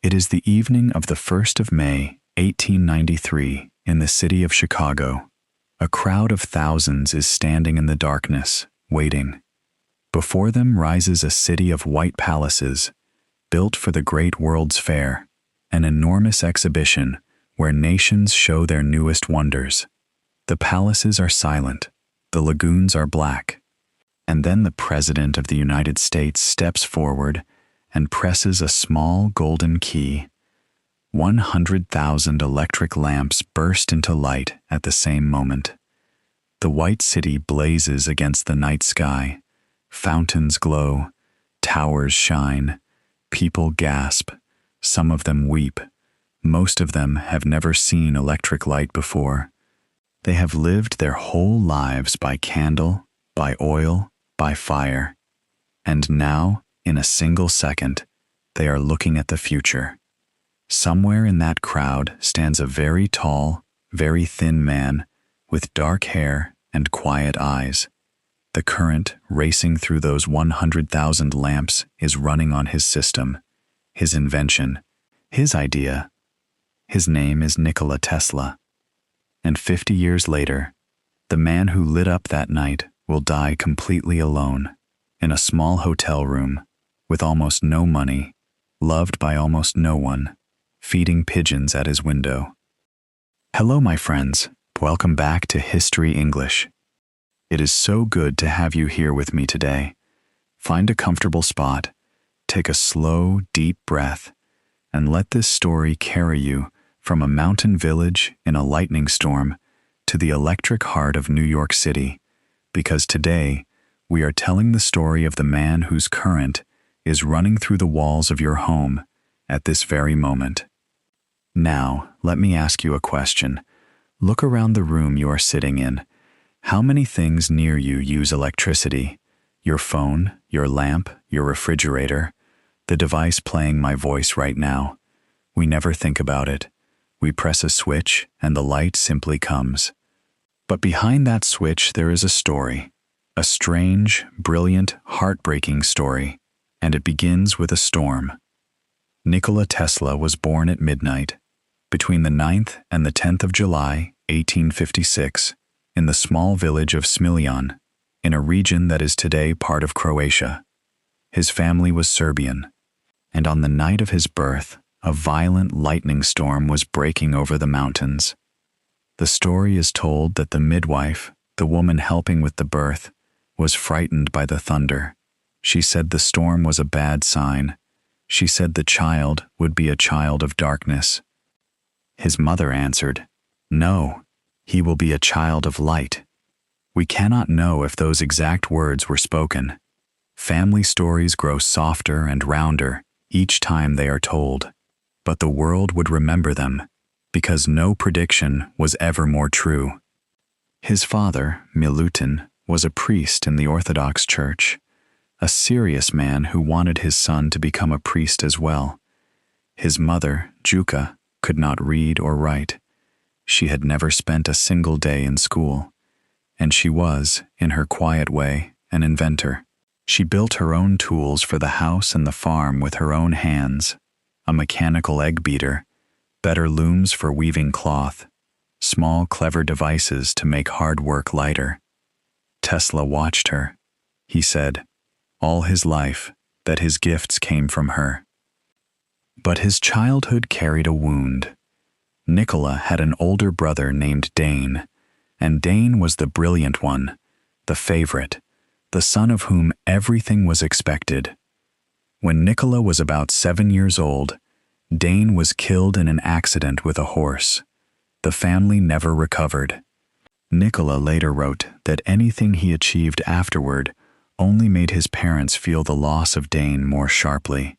It is the evening of the 1st of May, 1893, in the city of Chicago. A crowd of thousands is standing in the darkness, waiting. Before them rises a city of white palaces, built for the great World's Fair, an enormous exhibition where nations show their newest wonders. The palaces are silent, the lagoons are black, and then the President of the United States steps forward and presses a small golden key. 100,000 electric lamps burst into light at the same moment. The white city blazes against the night sky. Fountains glow, towers shine, people gasp, some of them weep. Most of them have never seen electric light before. They have lived their whole lives by candle, by oil, by fire. And now, in a single second, they are looking at the future. Somewhere in that crowd stands a very tall, very thin man with dark hair and quiet eyes. The current racing through those 100,000 lamps is running on his system, his invention, his idea. His name is Nikola Tesla. And 50 years later, the man who lit up that night will die completely alone, in a small hotel room, with almost no money, loved by almost no one, feeding pigeons at his window. Hello, my friends. Welcome back to History English. It is so good to have you here with me today. Find a comfortable spot, take a slow, deep breath, and let this story carry you from a mountain village in a lightning storm to the electric heart of New York City, because today we are telling the story of the man whose current is running through the walls of your home at this very moment. Now, let me ask you a question. Look around the room you are sitting in. How many things near you use electricity? Your phone, your lamp, your refrigerator, the device playing my voice right now. We never think about it. We press a switch and the light simply comes. But behind that switch there is a story. A strange, brilliant, heartbreaking story. And it begins with a storm. Nikola Tesla was born at midnight, between the 9th and the 10th of July, 1856, in the small village of Smiljan, in a region that is today part of Croatia. His family was Serbian, and on the night of his birth, a violent lightning storm was breaking over the mountains. The story is told that the midwife, the woman helping with the birth, was frightened by the thunder. She said the storm was a bad sign. She said the child would be a child of darkness. His mother answered, "No, he will be a child of light." We cannot know if those exact words were spoken. Family stories grow softer and rounder each time they are told, but the world would remember them, because no prediction was ever more true. His father, Milutin, was a priest in the Orthodox Church, a serious man who wanted his son to become a priest as well. His mother, Juka, could not read or write. She had never spent a single day in school, and she was, in her quiet way, an inventor. She built her own tools for the house and the farm with her own hands, a mechanical egg beater, better looms for weaving cloth, small clever devices to make hard work lighter. Tesla watched her. He said, all his life, that his gifts came from her. But his childhood carried a wound. Nikola had an older brother named Dane, and Dane was the brilliant one, the favorite, the son of whom everything was expected. When Nikola was about 7 years old, Dane was killed in an accident with a horse. The family never recovered. Nikola later wrote that anything he achieved afterward only made his parents feel the loss of Dane more sharply.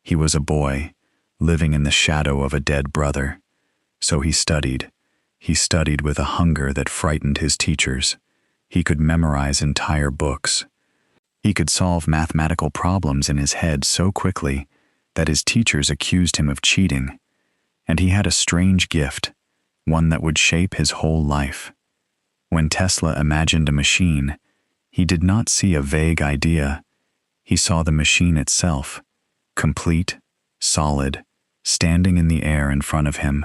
He was a boy, living in the shadow of a dead brother. So he studied. He studied with a hunger that frightened his teachers. He could memorize entire books. He could solve mathematical problems in his head so quickly that his teachers accused him of cheating. And he had a strange gift, one that would shape his whole life. When Tesla imagined a machine, he did not see a vague idea. He saw the machine itself, complete, solid, standing in the air in front of him.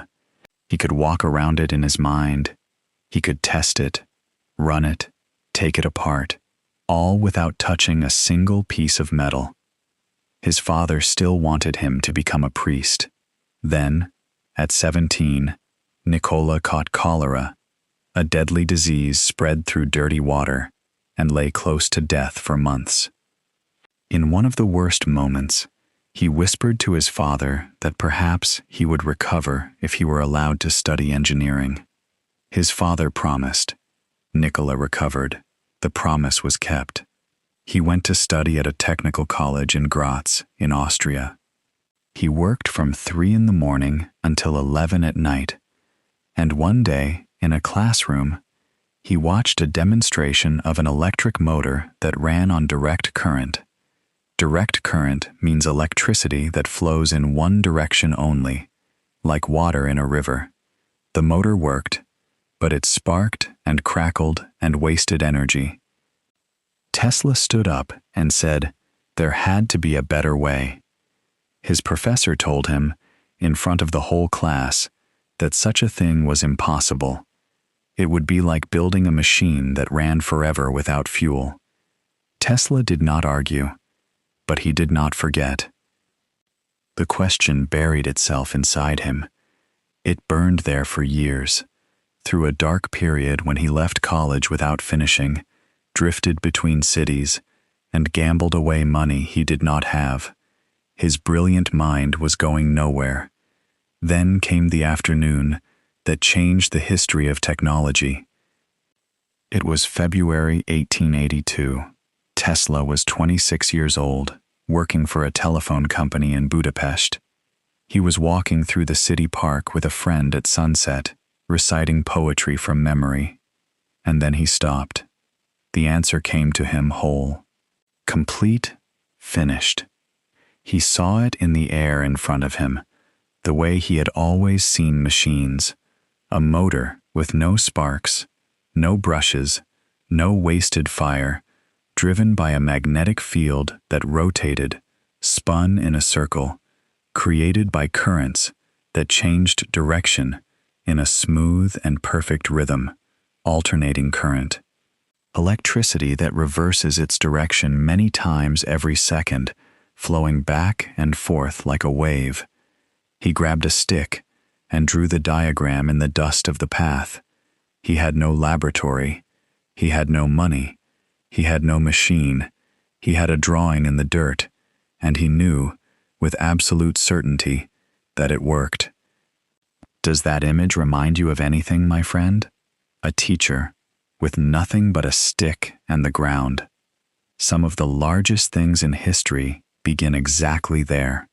He could walk around it in his mind. He could test it, run it, take it apart, all without touching a single piece of metal. His father still wanted him to become a priest. Then, at 17, Nikola caught cholera, a deadly disease spread through dirty water, and lay close to death for months. In one of the worst moments, he whispered to his father that perhaps he would recover if he were allowed to study engineering. His father promised. Nikola recovered. The promise was kept. He went to study at a technical college in Graz, in Austria. He worked from 3 in the morning until 11 at night, and one day, in a classroom, he watched a demonstration of an electric motor that ran on direct current. Direct current means electricity that flows in one direction only, like water in a river. The motor worked, but it sparked and crackled and wasted energy. Tesla stood up and said there had to be a better way. His professor told him, in front of the whole class, that such a thing was impossible. It would be like building a machine that ran forever without fuel. Tesla did not argue, but he did not forget. The question buried itself inside him. It burned there for years, through a dark period when he left college without finishing, drifted between cities, and gambled away money he did not have. His brilliant mind was going nowhere. Then came the afternoon that changed the history of technology. It was February 1882. Tesla was 26 years old, working for a telephone company in Budapest. He was walking through the city park with a friend at sunset, reciting poetry from memory. And then he stopped. The answer came to him whole, complete, finished. He saw it in the air in front of him, the way he had always seen machines, a motor with no sparks, no brushes, no wasted fire, driven by a magnetic field that rotated, spun in a circle, created by currents that changed direction in a smooth and perfect rhythm, alternating current. Electricity that reverses its direction many times every second, flowing back and forth like a wave. He grabbed a stick and drew the diagram in the dust of the path. He had no laboratory. He had no money. He had no machine. He had a drawing in the dirt, and he knew, with absolute certainty, that it worked. Does that image remind you of anything, my friend? A teacher, with nothing but a stick and the ground. Some of the largest things in history begin exactly there.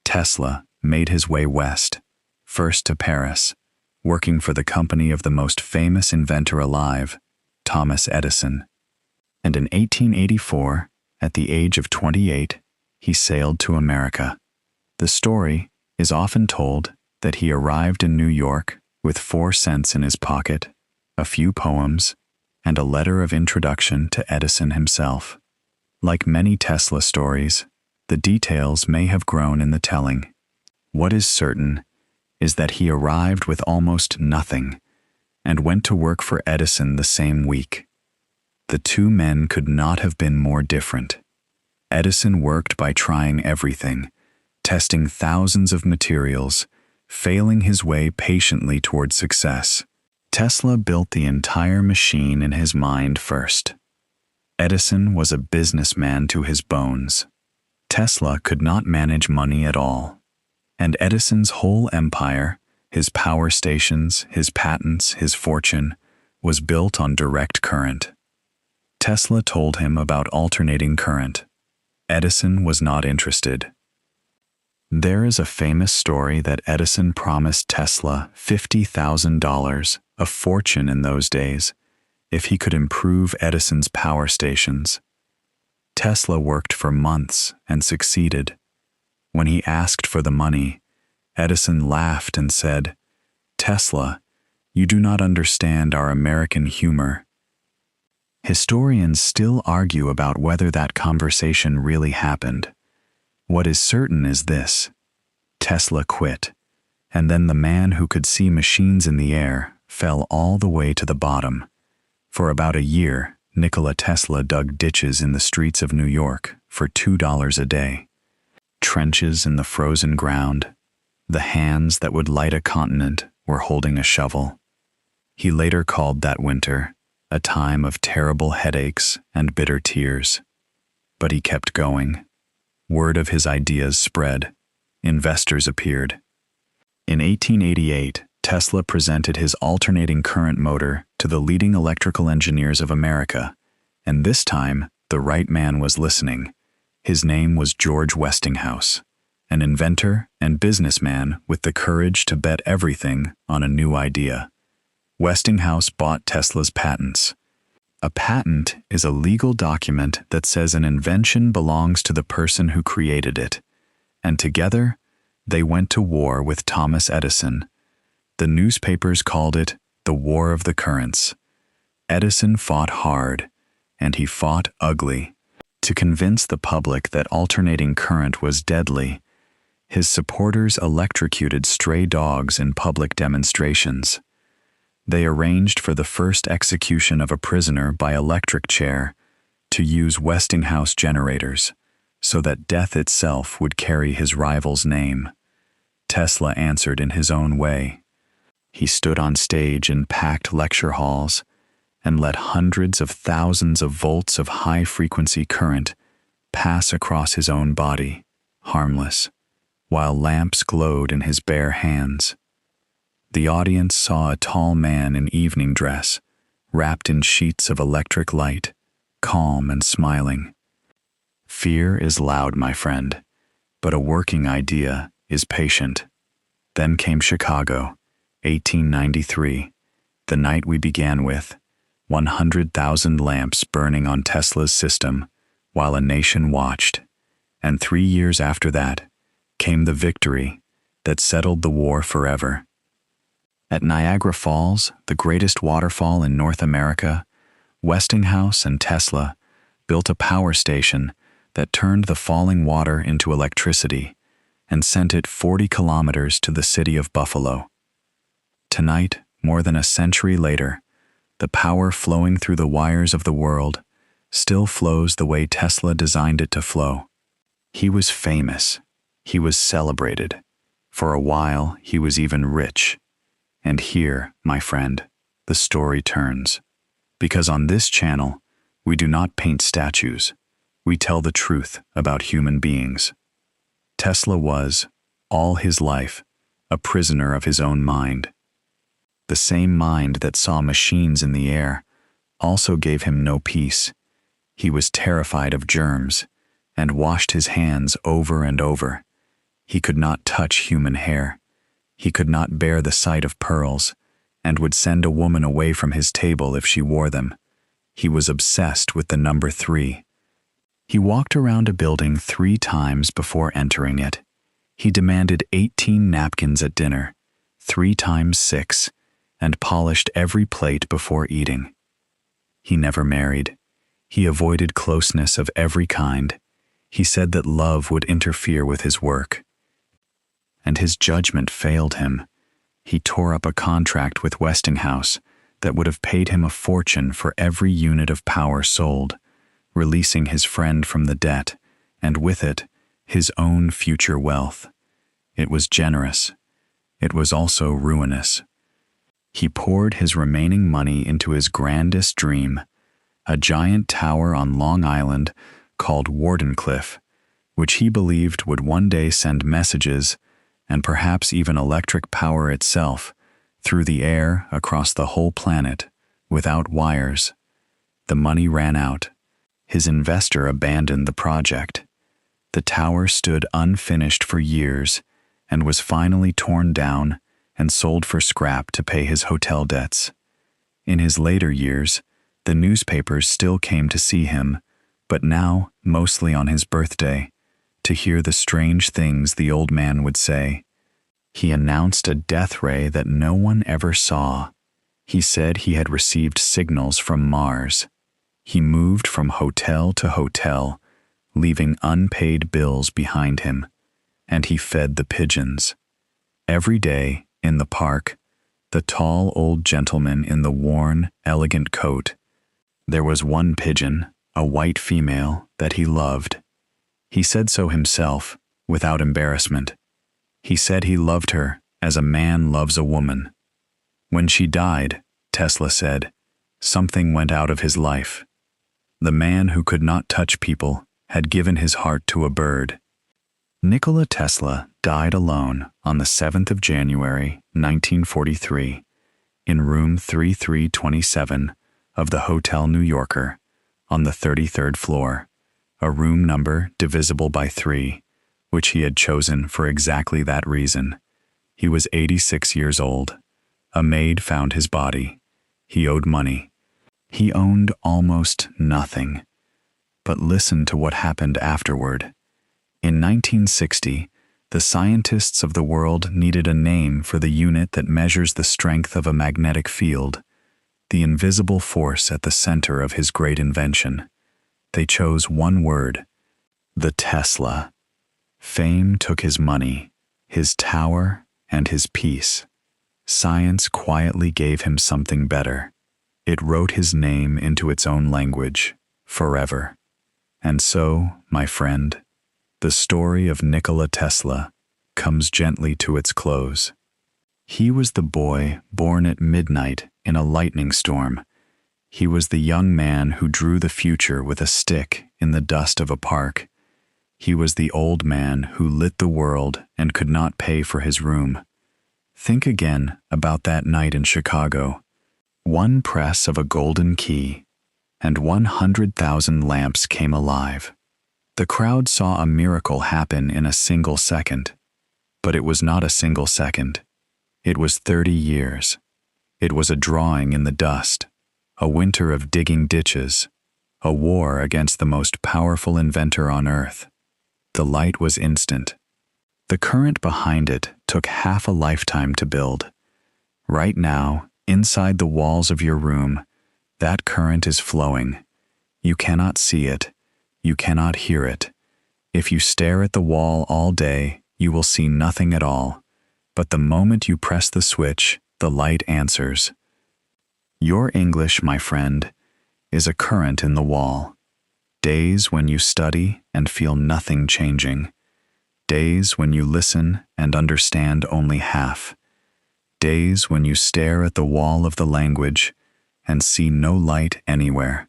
Tesla made his way west, first to Paris, working for the company of the most famous inventor alive, Thomas Edison. And in 1884, at the age of 28, he sailed to America. The story is often told that he arrived in New York with 4 cents in his pocket, a few poems, and a letter of introduction to Edison himself. Like many Tesla stories, the details may have grown in the telling. What is certain is that he arrived with almost nothing and went to work for Edison the same week. The two men could not have been more different. Edison worked by trying everything, testing thousands of materials, failing his way patiently toward success. Tesla built the entire machine in his mind first. Edison was a businessman to his bones. Tesla could not manage money at all. And Edison's whole empire, his power stations, his patents, his fortune, was built on direct current. Tesla told him about alternating current. Edison was not interested. There is a famous story that Edison promised Tesla $50,000, a fortune in those days, if he could improve Edison's power stations. Tesla worked for months and succeeded. When he asked for the money, Edison laughed and said, "Tesla, you do not understand our American humor." Historians still argue about whether that conversation really happened. What is certain is this: Tesla quit, and then the man who could see machines in the air fell all the way to the bottom. For about a year, Nikola Tesla dug ditches in the streets of New York for $2 a day. Trenches in the frozen ground. The hands that would light a continent were holding a shovel. He later called that winter a time of terrible headaches and bitter tears. But he kept going. Word of his ideas spread. Investors appeared. In 1888, Tesla presented his alternating current motor to the leading electrical engineers of America, and this time the right man was listening. His name was George Westinghouse, an inventor and businessman with the courage to bet everything on a new idea. Westinghouse bought Tesla's patents. A patent is a legal document that says an invention belongs to the person who created it, and together they went to war with Thomas Edison. The newspapers called it the War of the Currents. Edison fought hard, and he fought ugly. To convince the public that alternating current was deadly, his supporters electrocuted stray dogs in public demonstrations. They arranged for the first execution of a prisoner by electric chair to use Westinghouse generators, so that death itself would carry his rival's name. Tesla answered in his own way. He stood on stage in packed lecture halls and let hundreds of thousands of volts of high-frequency current pass across his own body, harmless, while lamps glowed in his bare hands. The audience saw a tall man in evening dress, wrapped in sheets of electric light, calm and smiling. Fear is loud, my friend, but a working idea is patient. Then came Chicago, 1893, the night we began with, 100,000 lamps burning on Tesla's system while a nation watched. And 3 years after that came the victory that settled the war forever. At Niagara Falls, the greatest waterfall in North America, Westinghouse and Tesla built a power station that turned the falling water into electricity and sent it 40 kilometers to the city of Buffalo. Tonight, more than a century later, the power flowing through the wires of the world still flows the way Tesla designed it to flow. He was famous. He was celebrated. For a while, he was even rich. And here, my friend, the story turns. Because on this channel, we do not paint statues. We tell the truth about human beings. Tesla was, all his life, a prisoner of his own mind. The same mind that saw machines in the air also gave him no peace. He was terrified of germs and washed his hands over and over. He could not touch human hair. He could not bear the sight of pearls and would send a woman away from his table if she wore them. He was obsessed with the number 3. He walked around a building 3 times before entering it. He demanded 18 napkins at dinner, 3 times 6, and polished every plate before eating. He never married. He avoided closeness of every kind. He said that love would interfere with his work. And his judgment failed him. He tore up a contract with Westinghouse that would have paid him a fortune for every unit of power sold, releasing his friend from the debt, and with it, his own future wealth. It was generous. It was also ruinous. He poured his remaining money into his grandest dream, a giant tower on Long Island called Wardenclyffe, which he believed would one day send messages and perhaps even electric power itself through the air across the whole planet without wires. The money ran out. His investor abandoned the project. The tower stood unfinished for years and was finally torn down and sold for scrap to pay his hotel debts. In his later years, the newspapers still came to see him, but now mostly on his birthday, to hear the strange things the old man would say. He announced a death ray that no one ever saw. He said he had received signals from Mars. He moved from hotel to hotel, leaving unpaid bills behind him. and he fed the pigeons. Every day, in the park, the tall old gentleman in the worn, elegant coat, there was one pigeon, a white female, that he loved. He said so himself, without embarrassment. He said he loved her as a man loves a woman. When she died, Tesla said, something went out of his life. The man who could not touch people had given his heart to a bird. Nikola Tesla died alone on the 7th of January, 1943, in room 3327 of the Hotel New Yorker, on the 33rd floor, a room number divisible by 3, which he had chosen for exactly that reason. He was 86 years old. A maid found his body. He owed money. He owned almost nothing. But listen to what happened afterward. In 1960, the scientists of the world needed a name for the unit that measures the strength of a magnetic field, the invisible force at the center of his great invention. They chose one word: the Tesla. Fame took his money, his tower, and his peace. Science quietly gave him something better. It wrote his name into its own language, forever. And so, my friend, the story of Nikola Tesla comes gently to its close. He was the boy born at midnight in a lightning storm. He was the young man who drew the future with a stick in the dust of a park. He was the old man who lit the world and could not pay for his room. Think again about that night in Chicago. One press of a golden key, and 100,000 lamps came alive. The crowd saw a miracle happen in a single second. But it was not a single second. It was 30 years. It was a drawing in the dust, a winter of digging ditches, a war against the most powerful inventor on earth. The light was instant. The current behind it took half a lifetime to build. Right now, inside the walls of your room, that current is flowing. You cannot see it. You cannot hear it. If you stare at the wall all day, you will see nothing at all. But the moment you press the switch, the light answers. Your English, my friend, is a current in the wall. Days when you study and feel nothing changing. Days when you listen and understand only half. Days when you stare at the wall of the language and see no light anywhere.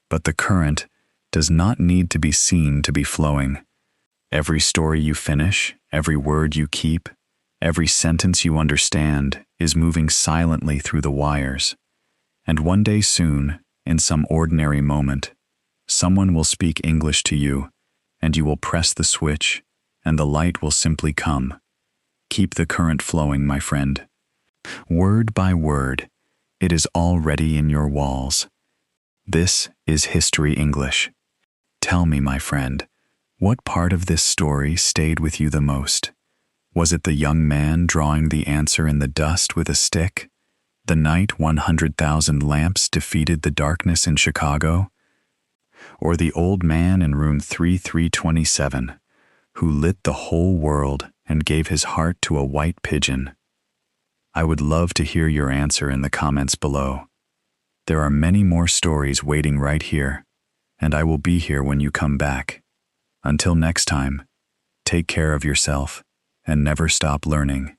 But the current does not need to be seen to be flowing. Every story you finish, every word you keep, every sentence you understand is moving silently through the wires. And one day soon, in some ordinary moment, someone will speak English to you, and you will press the switch, and the light will simply come. Keep the current flowing, my friend. Word by word, it is already in your walls. This is History English. Tell me, my friend, what part of this story stayed with you the most? Was it the young man drawing the answer in the dust with a stick? The night 100,000 lamps defeated the darkness in Chicago? Or the old man in room 3327, who lit the whole world and gave his heart to a white pigeon? I would love to hear your answer in the comments below. There are many more stories waiting right here, and I will be here when you come back. Until next time, take care of yourself and never stop learning.